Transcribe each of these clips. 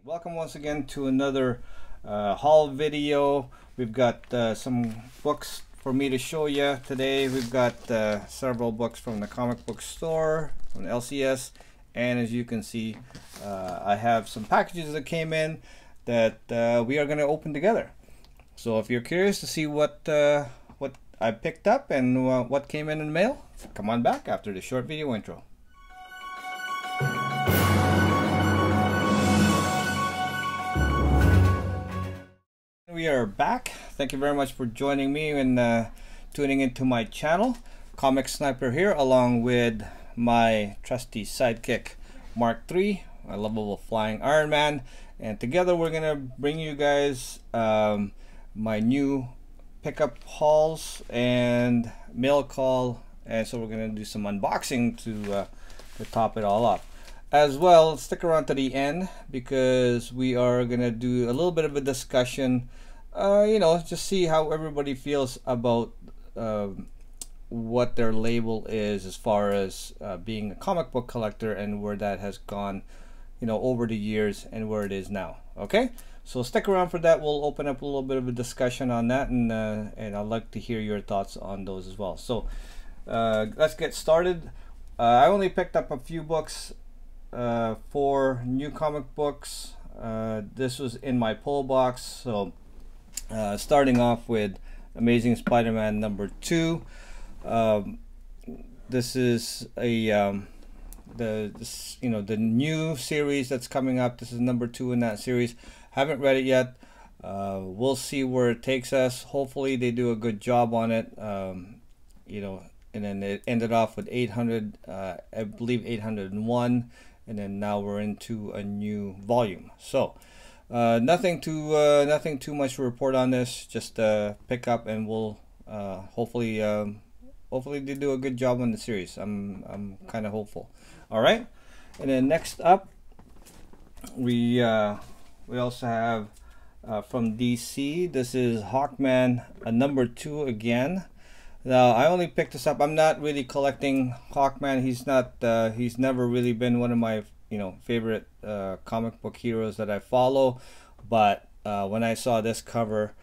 Welcome once again to another haul video. We've got some books for me to show you today. We've got several books from the comic book store, from the LCS, and as you can see, I have some packages that came in that we are going to open together. So if you're curious to see what I picked up and what came in the mail, come on back after the short video intro. We are back. Thank you very much for joining me and tuning into my channel. Comic Sniper here, along with my trusty sidekick Mark III, my lovable flying Iron Man, and together we're gonna bring you guys my new pickup hauls and mail call, and so we're gonna do some unboxing to top it all off. As well, stick around to the end because we are gonna do a little bit of a discussion, you know, just see how everybody feels about what their label is as far as being a comic book collector and where that has gone, you know, over the years and where it is now. Okay, so stick around for that. We'll open up a little bit of a discussion on that, and I'd like to hear your thoughts on those as well. So let's get started. I only picked up a few books for new comic books. This was in my pull box. So starting off with Amazing Spider-Man #2. This is a the new series that's coming up. This is #2 in that series. Haven't read it yet. We'll see where it takes us. Hopefully they do a good job on it. You know, and then it ended off with 800, I believe 801. And then now we're into a new volume. So nothing too much to report on this. Just pick up, and we'll hopefully they do a good job on the series. I'm kind of hopeful. All right, and then next up, we also have from DC. This is Hawkman #2 again. Now, I only picked this up. I'm not really collecting Hawkman. He's never really been one of my favorite comic book heroes that I follow. But when I saw this cover,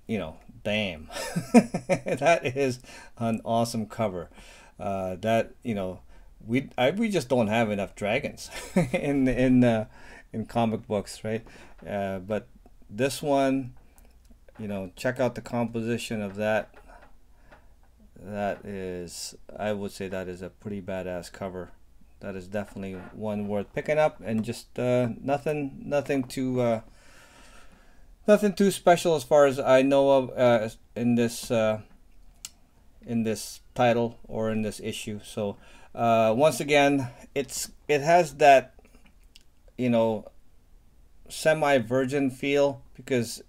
damn, that is an awesome cover. We just don't have enough dragons in comic books, right? But this one, check out the composition of that. That is, I would say that is a pretty badass cover. That is definitely one worth picking up, and just nothing too special as far as I know of in this title or in this issue. So once again, it has that semi-virgin feel, because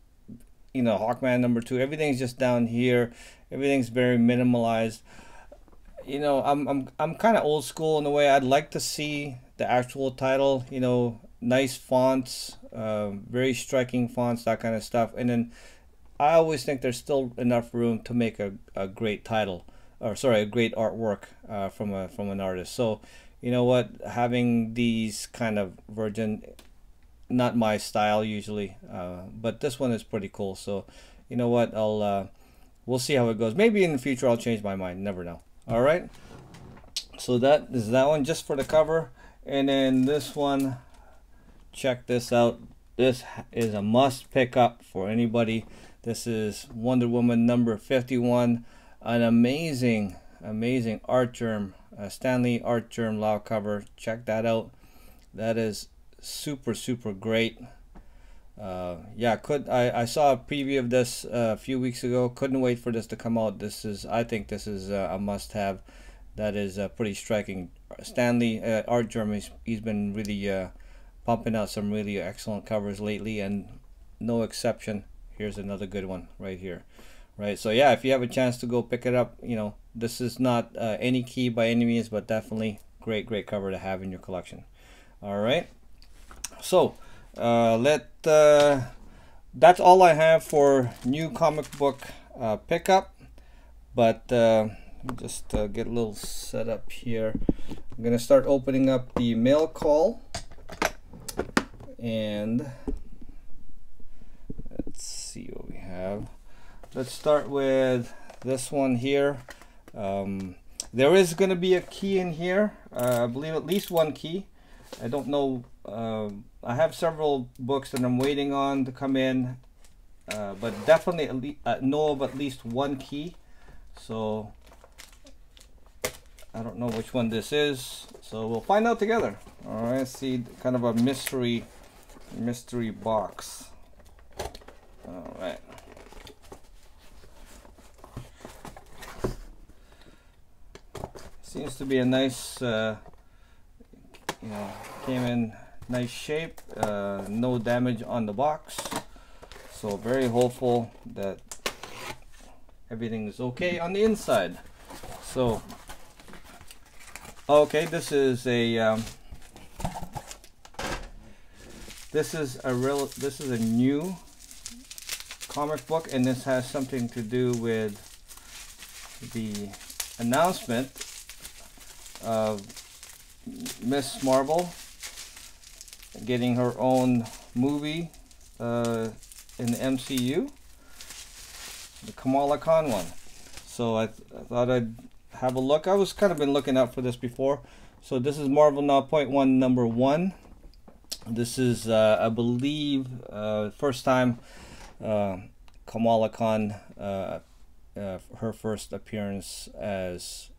Hawkman #2, everything's just down here. Everything's very minimalized. I'm kind of old school in a way. I'd like to see the actual title, nice fonts, very striking fonts, that kind of stuff. And then I always think there's still enough room to make a great title, or sorry, a great artwork from an artist. So you know what, having these kind of virgin, not my style usually, but this one is pretty cool. So you know what, we'll see how it goes. Maybe in the future I'll change my mind. Never know. All right. So that is that one, just for the cover. And then this one, check this out. This is a must pick up for anybody. This is Wonder Woman #51. An amazing art germ, Stanley art germ Lau cover. Check that out. That is super great. Yeah, I saw a preview of this a few weeks ago. Couldn't wait for this to come out. I think this is a must-have. That is pretty striking. Stanley art germ, he's been really pumping out some really excellent covers lately, and no exception. Here's another good one right here. Right, so yeah, if you have a chance to go pick it up, this is not any key by any means, but definitely great cover to have in your collection. All right, so that's all I have for new comic book pickup. But just get a little set up here. I'm gonna start opening up the mail call, And let's see what we have. Let's start with this one here. There is going to be a key in here. I believe at least one key. I don't know. I have several books that I'm waiting on to come in, but definitely know of at least one key. So I don't know which one this is. So we'll find out together. All right. Let's see, kind of a mystery box. All right. Seems to be a nice, you know, came in nice shape, no damage on the box, so very hopeful that everything is okay on the inside. So, okay, this is a new comic book, and this has something to do with the announcement of Miss Marvel getting her own movie in the MCU, the Kamala Khan one. So I thought I'd have a look. I was kind of been looking out for this before. So this is Marvel Now .1 number 1. This is I believe first time Kamala Khan, her first appearance as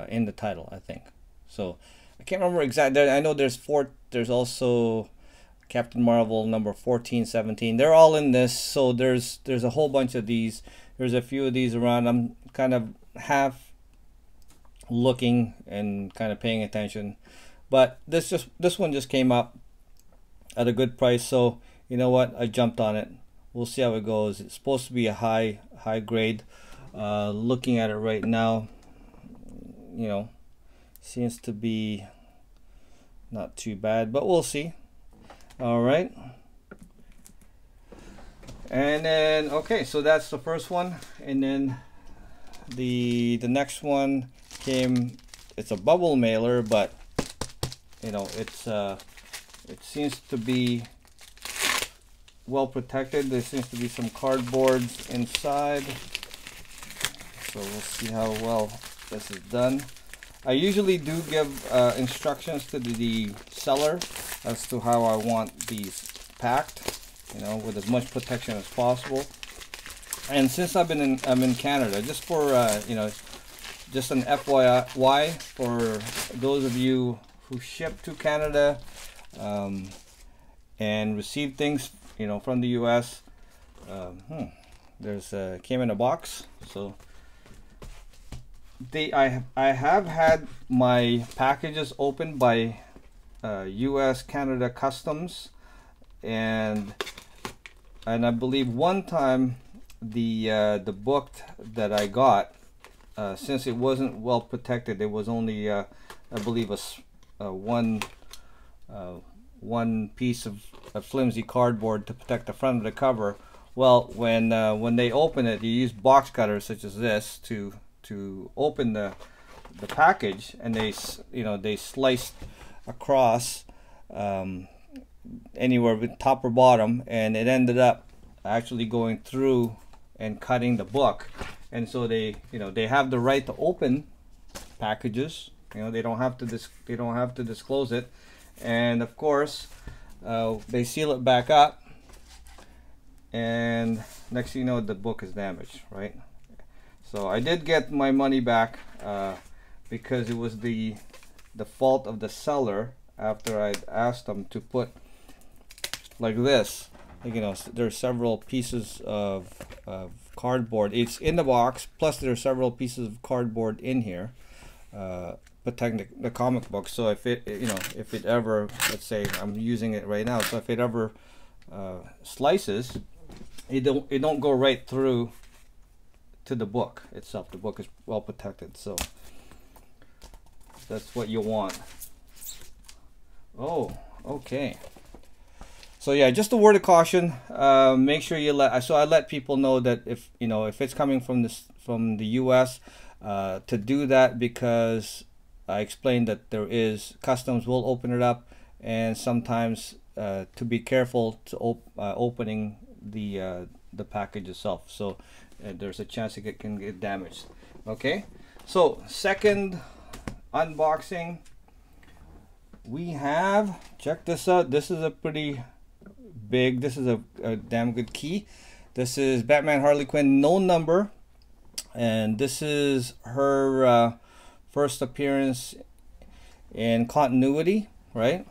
in the title, I think. So I can't remember exactly. I know there's also Captain Marvel number 14, 17. They're all in this. So there's a whole bunch of these. There's a few of these around. I'm kind of half looking and kind of paying attention. But this one just came up at a good price. So you know what? I jumped on it. We'll see how it goes. It's supposed to be a high grade. Looking at it right now, you know, seems to be not too bad, but we'll see. All right. And then, okay, so that's the first one. And then the next one came, it's a bubble mailer, but you know, it seems to be well protected. There seems to be some cardboards inside. So we'll see how well this is done. I usually do give instructions to the seller as to how I want these packed, you know, with as much protection as possible. And since I'm in Canada, just for you know, just an FYI for those of you who ship to Canada and receive things, you know, from the US. There's came in a box, so. I have had my packages opened by U.S. Canada Customs, and I believe one time the book that I got, since it wasn't well protected, there was only I believe one piece of flimsy cardboard to protect the front of the cover. Well, when they open it, you use box cutters such as this to open the package, and they sliced across anywhere with top or bottom, and it ended up actually going through and cutting the book. And so they have the right to open packages. You know, they don't have to disclose it, and of course they seal it back up, and next thing you know, the book is damaged, right? So I did get my money back because it was the fault of the seller after I'd asked them to put like this. Like, you know, there's several pieces of cardboard. It's in the box, plus there are several pieces of cardboard in here protecting the comic book. So if it ever, let's say I'm using it right now, so if it ever slices, it don't go right through to the book itself. The book is well protected, so that's what you want. Oh, okay. So yeah, just a word of caution. Make sure you let. So I let people know that if it's coming from the U.S. To do that, because I explained that there is customs will open it up, and sometimes to be careful to opening the package itself. So there's a chance it can get damaged. Okay, so second unboxing, we have, check this out. This is a pretty big, this is a damn good key. This is Batman Harley Quinn, no number, and this is her first appearance in continuity, right?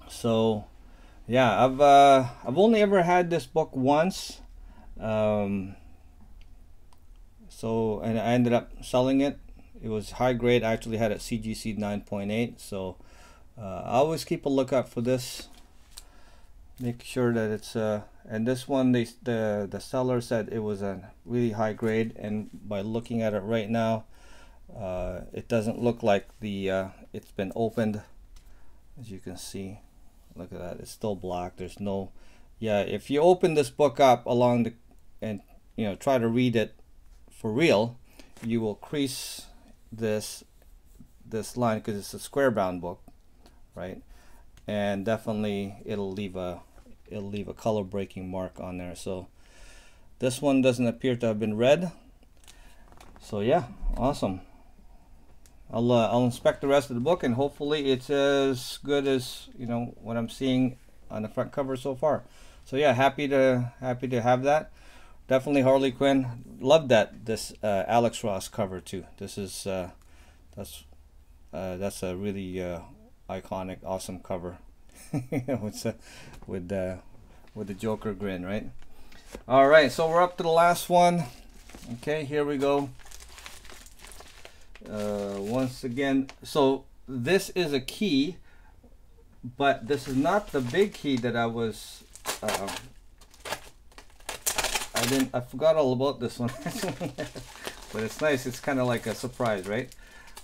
So yeah, I've only ever had this book once, so, and I ended up selling it. It was high grade. I actually had it CGC 9.8, so I always keep a lookout for this, make sure that it's and this one, the seller said it was a really high grade, and by looking at it right now, it doesn't look like it's been opened. As you can see, look at that, it's still black. There's no, yeah, if you open this book up along the, and you know, try to read it for real, you will crease this line because it's a square bound book, right? And definitely it'll leave a color breaking mark on there. So this one doesn't appear to have been read. So yeah, awesome. I'll inspect the rest of the book, and hopefully it's as good as, you know, what I'm seeing on the front cover so far. So yeah, happy to have that. Definitely Harley Quinn. Love that this Alex Ross cover too. This is that's a really iconic, awesome cover. It's with the Joker grin, right? All right, so we're up to the last one. Okay, here we go. Once again, so this is a key, but this is not the big key that I was. I forgot all about this one. But it's nice. It's kind of like a surprise, right?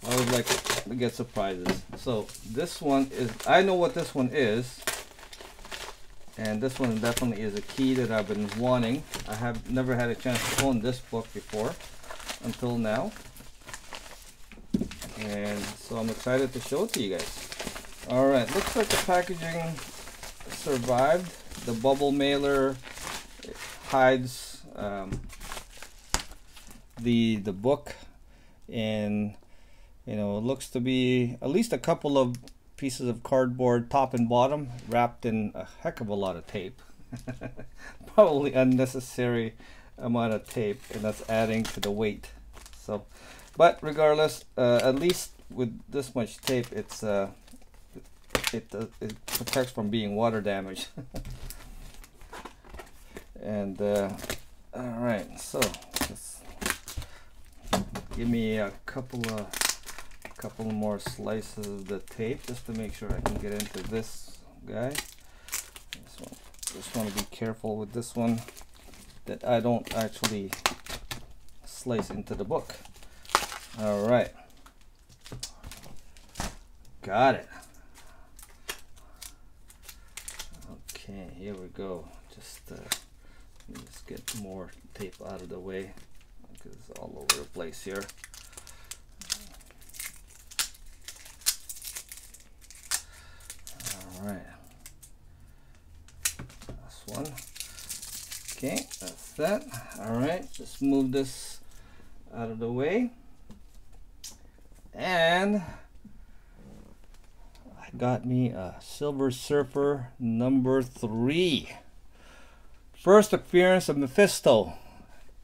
I would like to get surprises. So this one is, I know what this one is, and this one definitely is a key that I've been wanting. I have never had a chance to own this book before until now, and so I'm excited to show it to you guys. All right, looks like the packaging survived. The bubble mailer hides the book, and you know, it looks to be at least a couple of pieces of cardboard, top and bottom, wrapped in a heck of a lot of tape. Probably unnecessary amount of tape, and that's adding to the weight. So, but regardless, at least with this much tape, it's it protects from being water damaged. And all right, so just give me a couple more slices of the tape just to make sure I can get into this guy. Just want to be careful with this one that I don't actually slice into the book. All right, got it. Okay, here we go. Let's get more tape out of the way because it's all over the place here. All right, this one. Okay, that's that. All right, just move this out of the way, and I got me a Silver Surfer #3. First appearance of Mephisto.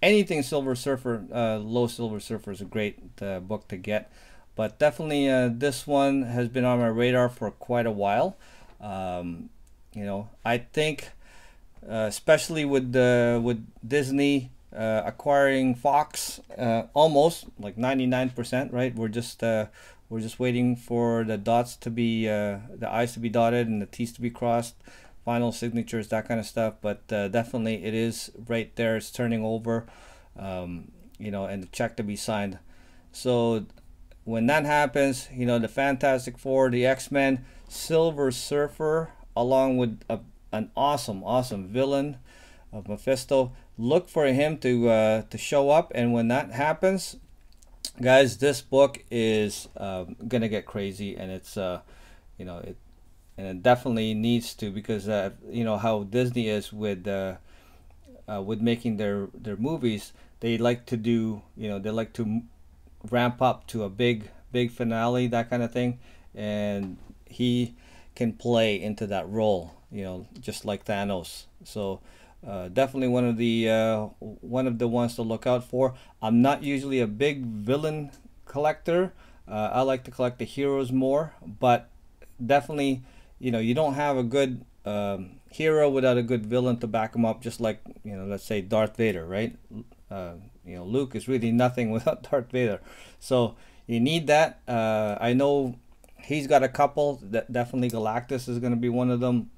Anything Silver Surfer, low Silver Surfer is a great book to get, but definitely this one has been on my radar for quite a while. You know, I think especially with Disney acquiring Fox, almost like 99%, right? We're just waiting for the dots to be the I's to be dotted and the T's to be crossed, final signatures, that kind of stuff. But definitely it is right there. It's turning over, you know, and the check to be signed. So when that happens, you know, the Fantastic Four, the X-Men, Silver Surfer, along with an awesome villain of Mephisto, look for him to show up. And when that happens, guys, this book is gonna get crazy, and it's you know, and it definitely needs to, because you know how Disney is with making their movies. They like to do, you know, they like to ramp up to a big finale, that kind of thing, and he can play into that role, you know, just like Thanos. So definitely one of the ones to look out for. I'm not usually a big villain collector. I like to collect the heroes more, but definitely, you know, you don't have a good hero without a good villain to back him up. Just like, you know, let's say Darth Vader, right? You know, Luke is really nothing without Darth Vader. So you need that. I know he's got a couple. That definitely Galactus is going to be one of them,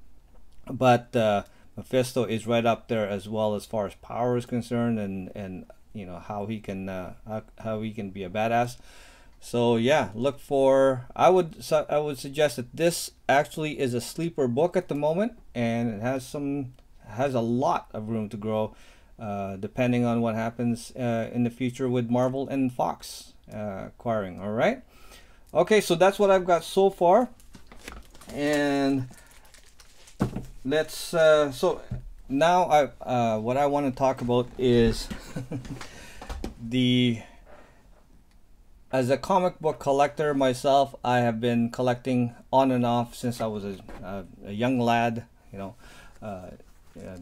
but Mephisto is right up there as well as far as power is concerned, and you know how he can be a badass. So yeah, look for. I would suggest that this actually is a sleeper book at the moment, and it has a lot of room to grow, depending on what happens in the future with Marvel and Fox acquiring. All right. Okay, so that's what I've got so far, and let's. So now what I want to talk about is the. As a comic book collector myself, I have been collecting on and off since I was a young lad, you know,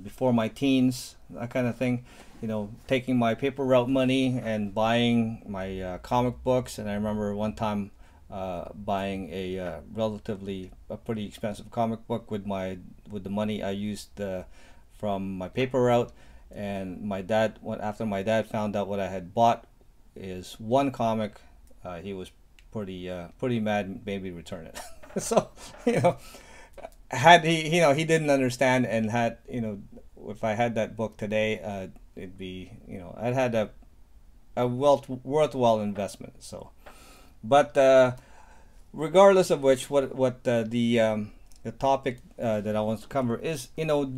before my teens, that kind of thing, you know, taking my paper route money and buying my comic books. And I remember one time buying a pretty expensive comic book with the money I used from my paper route. And my dad, after my dad found out what I had bought is one comic, he was pretty mad, made me return it. So, you know, had he, you know, he didn't understand, and had, you know, if I had that book today, it'd be, you know, I'd had a worthwhile investment. So, but regardless of which, what the topic that I want to cover is, you know,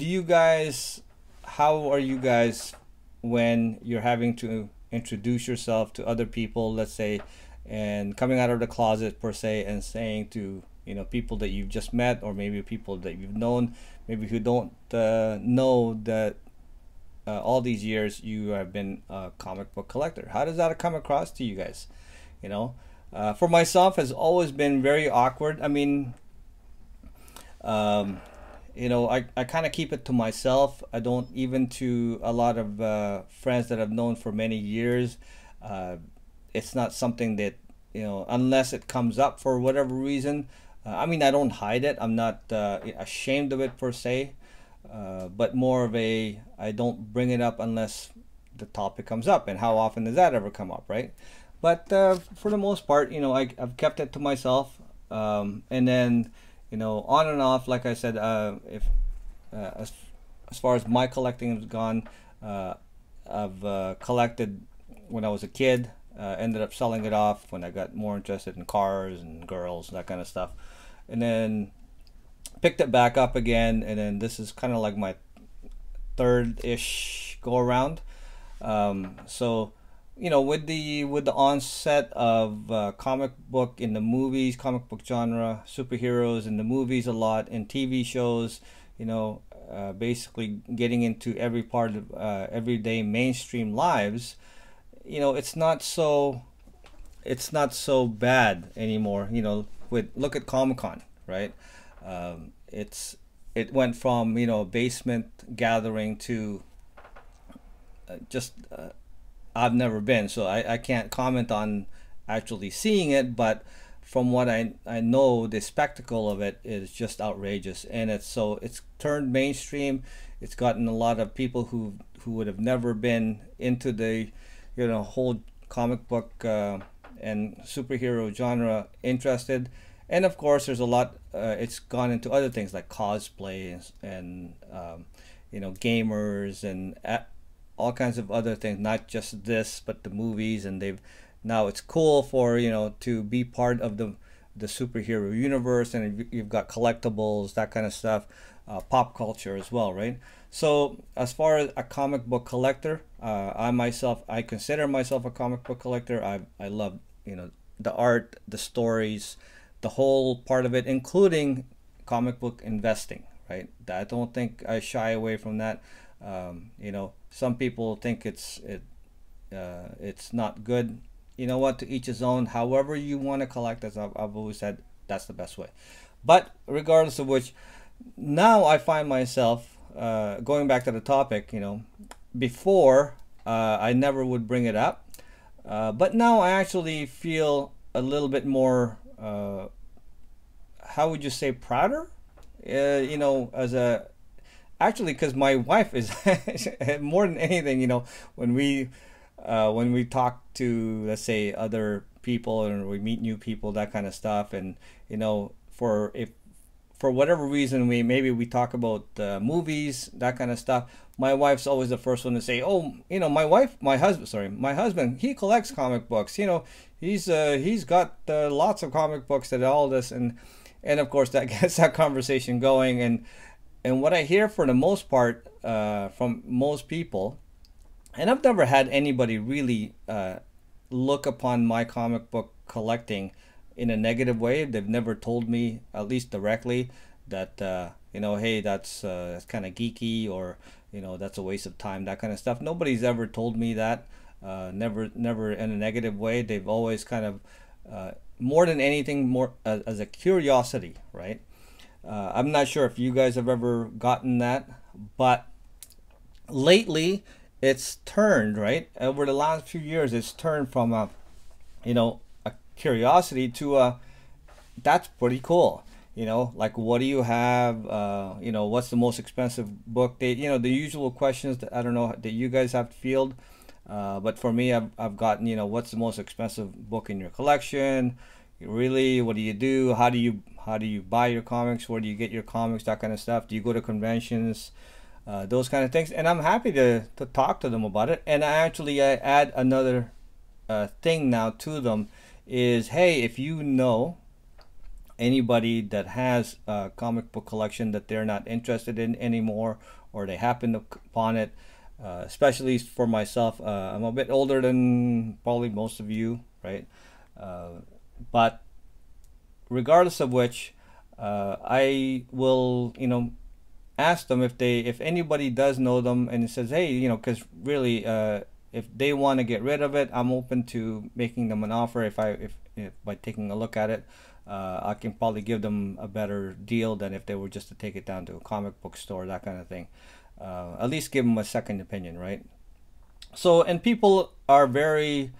how are you guys when you're having to introduce yourself to other people, let's say, and coming out of the closet per se, and saying to, you know, people that you've just met, or maybe people that you've known, maybe who don't know that all these years you have been a comic book collector. How does that come across to you guys? You know, for myself, has always been very awkward. I mean, you know, I kind of keep it to myself. I don't, even to a lot of friends that I've known for many years. It's not something that, you know, unless it comes up for whatever reason. I mean, I don't hide it. I'm not ashamed of it per se, but more of I don't bring it up unless the topic comes up. And how often does that ever come up, right? But for the most part, you know, I've kept it to myself. And then, you know, on and off, like I said, as far as my collecting has gone, I've collected when I was a kid. Ended up selling it off when I got more interested in cars and girls, that kind of stuff, and then picked it back up again. And then this is kind of like my third-ish go around. So, you know, with the onset of comic book in the movies, comic book genre, superheroes in the movies a lot, in TV shows, you know, basically getting into every part of everyday mainstream lives, you know, it's not so bad anymore. You know, look at Comic-Con, right? It went from, you know, basement gathering to just I've never been, so I can't comment on actually seeing it, but from what I know, the spectacle of it is just outrageous, and it's turned mainstream. It's gotten a lot of people who would have never been into the, you know, whole comic book and superhero genre interested. And of course, there's a lot. It's gone into other things like cosplay and you know, gamers and all kinds of other things. Not just this, but the movies. And now it's cool for, you know, to be part of the superhero universe, and you've got collectibles, that kind of stuff, pop culture as well, right? So as far as a comic book collector, I consider myself a comic book collector. I love, you know, the art, the stories, the whole part of it, including comic book investing, right? I don't think I shy away from that. You know, some people think it's not good. You know what? To each his own. However you want to collect, as I've always said, that's the best way. But regardless of which, now I find myself going back to the topic. You know, before I never would bring it up, but now I actually feel a little bit more. How would you say, prouder? You know, as a actually, because my wife is more than anything. You know, when we talk to, let's say, other people, and we meet new people, that kind of stuff, and you know, for whatever reason maybe we talk about movies, that kind of stuff, my wife's always the first one to say, oh, you know, my husband, he collects comic books. You know, he's got lots of comic books and all this, and of course that gets that conversation going, and what I hear for the most part from most people, and I've never had anybody really look upon my comic book collecting in a negative way. They've never told me, at least directly, that you know, hey, that's kind of geeky, or you know, that's a waste of time, that kind of stuff. Nobody's ever told me that. Never in a negative way. They've always kind of more than anything, more as a curiosity, right? I'm not sure if you guys have ever gotten that, but lately it's turned, right? Over the last few years, it's turned from a, you know, a curiosity to a, that's pretty cool. You know, like, what do you have? You know, what's the most expensive book? You know, the usual questions that I don't know that you guys have to field. But for me, I've gotten, you know, what's the most expensive book in your collection? Really, what do you do? How do you buy your comics? Where do you get your comics? That kind of stuff. Do you go to conventions? Those kind of things. And I'm happy to talk to them about it. And I add another thing now to them is, hey, if you know anybody that has a comic book collection that they're not interested in anymore, or they happen upon it, especially for myself, I'm a bit older than probably most of you, right? But regardless of which, I will, you know, ask them if anybody does know them and says, hey, you know, because really, if they want to get rid of it, I'm open to making them an offer. If by taking a look at it, I can probably give them a better deal than if they were just to take it down to a comic book store, that kind of thing. At least give them a second opinion, right? So, and people are very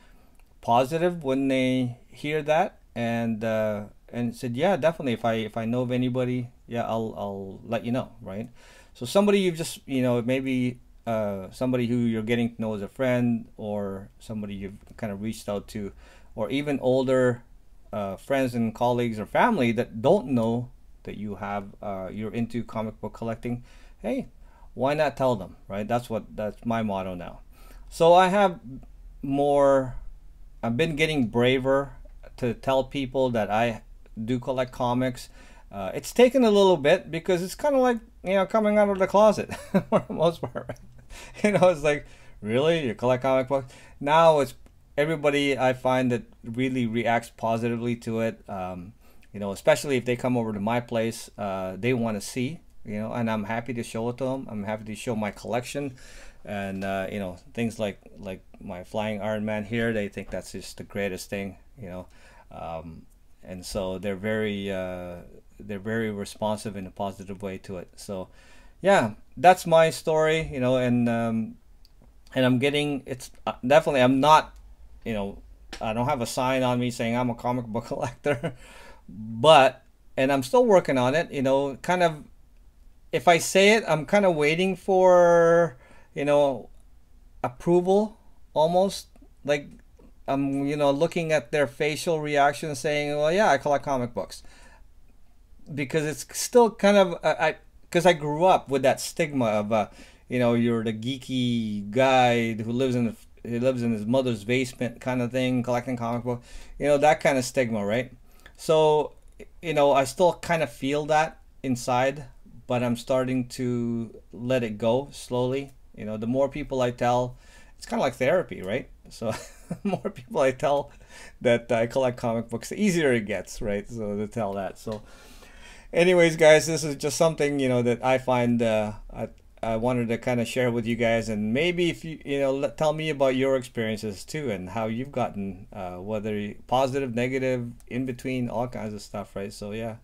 positive when they hear that, and said, yeah, definitely, if I know of anybody, yeah, I'll let you know, right? So somebody you've just, you know, maybe somebody who you're getting to know as a friend, or somebody you've kind of reached out to, or even older friends and colleagues or family that don't know that you have you're into comic book collecting, hey, why not tell them, right? That's my motto now. So I've been getting braver to tell people that I do collect comics. It's taken a little bit, because it's kind of like, you know, coming out of the closet for the most part, right? You know, it's like, really, you collect comic books? Now it's everybody, I find, that really reacts positively to it. You know, especially if they come over to my place, they want to see, you know, and I'm happy to show it to them. I'm happy to show my collection, and you know, things like my flying Iron Man here. They think that's just the greatest thing, you know, and so they're very responsive in a positive way to it. So yeah, that's my story, you know, and I'm getting, it's definitely, I'm not, you know, I don't have a sign on me saying I'm a comic book collector, but, and I'm still working on it, you know, kind of, if I say it, I'm kind of waiting for, you know, approval, almost, like I'm, you know, looking at their facial reaction saying, well, yeah, I collect comic books, because it's still kind of, because I grew up with that stigma of, you know, you're the geeky guy who lives in his mother's basement kind of thing, collecting comic books, you know, that kind of stigma, right? So, you know, I still kind of feel that inside, but I'm starting to let it go slowly. You know, the more people I tell, it's kind of like therapy, right? So the more people I tell that I collect comic books, the easier it gets, right? So to tell that. So Anyways, guys, this is just something, you know, that I find I wanted to kind of share with you guys, and maybe if you know, tell me about your experiences too, and how you've gotten whether positive, negative, in between, all kinds of stuff, right? So yeah.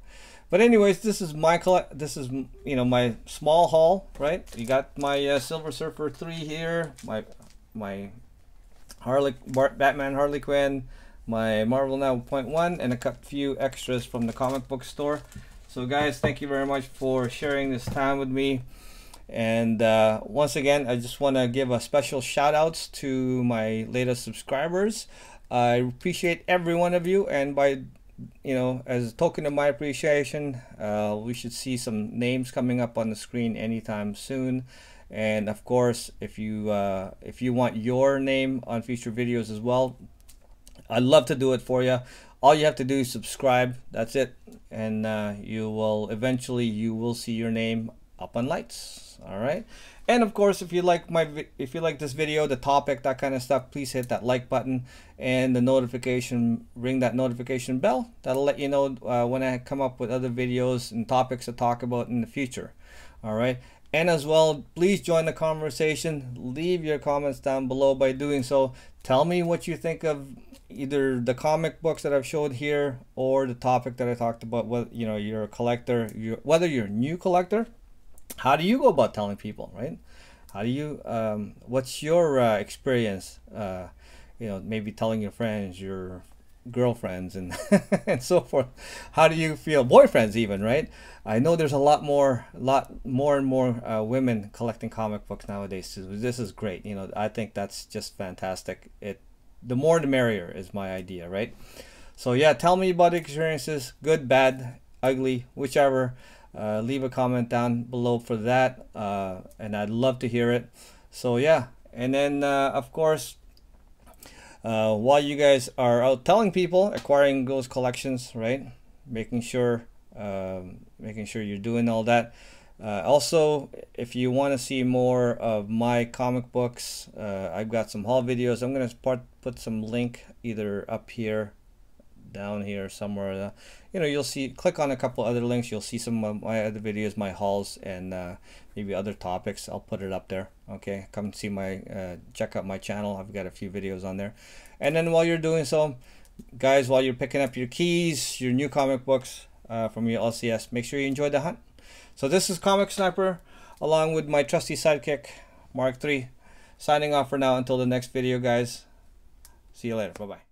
But anyways, this is my this is, you know, my small haul, right? You got my Silver Surfer 3 here, my Batman Harley Quinn, my Marvel Now .1, and a few extras from the comic book store. So guys, thank you very much for sharing this time with me. And once again, I just want to give a special shout outs to my latest subscribers. I appreciate every one of you, and by, you know, as a token of my appreciation, we should see some names coming up on the screen anytime soon. And of course, if you want your name on future videos as well, I'd love to do it for you. All you have to do is subscribe. That's it, and you will eventually see your name up on lights. All right. And of course, if you like this video, the topic, that kind of stuff, please hit that like button and the notification, ring that notification bell. That'll let you know when I come up with other videos and topics to talk about in the future. All right. And as well, please join the conversation. Leave your comments down below. By doing so, tell me what you think of either the comic books that I've showed here or the topic that I talked about. Whether, you know, you're a collector, whether you're a new collector, how do you go about telling people, right? How do you what's your experience, you know, maybe telling your friends, your girlfriends, and and so forth? How do you feel, boyfriends even, right? I know there's a lot more and more women collecting comic books nowadays, so this is great. You know, I think that's just fantastic. The more the merrier is my idea, right? So yeah, tell me about experiences, good, bad, ugly, whichever. Leave a comment down below for that, and I'd love to hear it. So yeah, and then of course, while you guys are out telling people, acquiring those collections, right? Making sure you're doing all that. Also, if you want to see more of my comic books, I've got some haul videos. I'm gonna put some link either up here, down here somewhere. You know, you'll see, click on a couple other links, you'll see some of my other videos, my hauls, and maybe other topics. I'll put it up there. Okay, come see my check out my channel. I've got a few videos on there. And then while you're doing so, guys, while you're picking up your keys, your new comic books from your LCS, make sure you enjoy the hunt. So this is Comic Sniper, along with my trusty sidekick Mark III, signing off for now until the next video, guys. See you later. Bye bye.